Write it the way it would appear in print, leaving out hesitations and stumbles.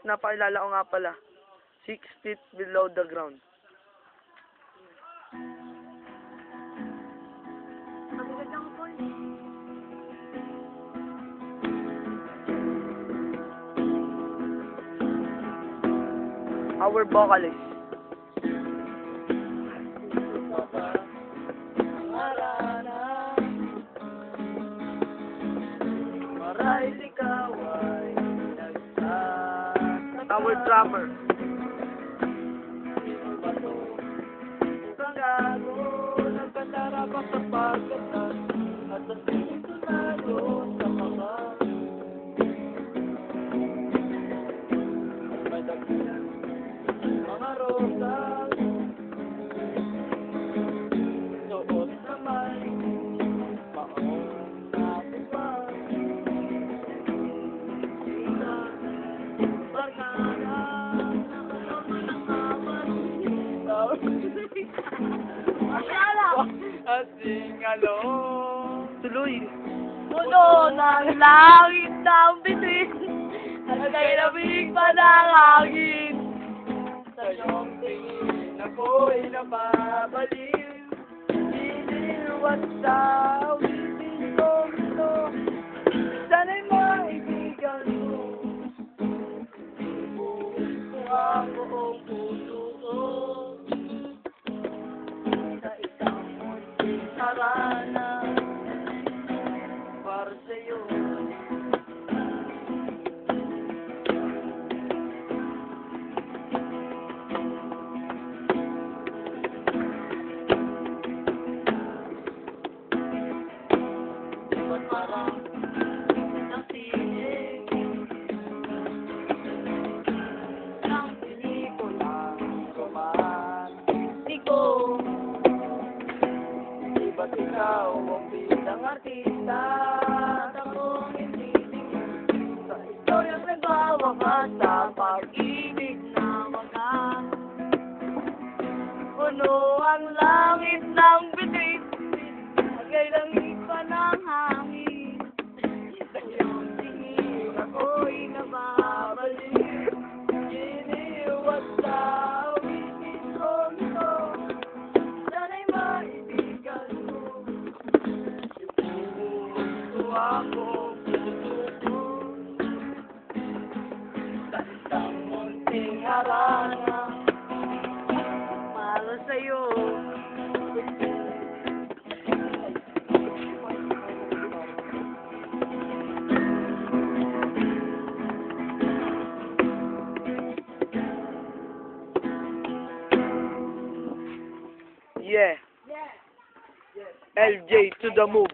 napakilala ko nga pala. 6 feet below the ground. Our vocalist. Our drummer. Asing along. Tuloy. Puno ng langit ng bitin at kay lamig pa ng hangin. Sa iyong tingin ako'y napabaliw. Iniwan sa awitin ko ito. Sana'y maibigan mo. Kung ang buong puso ko sa isang munting harana para sa'yo. Ba't parang ng sinig ng pelikulang romantiko? Ba't ikaw ang bidang artista at akong hindi tingin sa istoryang nagwawakas sa pag-ibig na wagas? Puno ang langit ng bitin at kay lamig pa ng hangin. Sa iyong tingin ako'y nababaliw. Iniwan sa awitin ko ito. Sana'y maibigan mo. Ipuso ako puso ko sa isang munting harana Para sa'yo. Yeah. LJ to the move.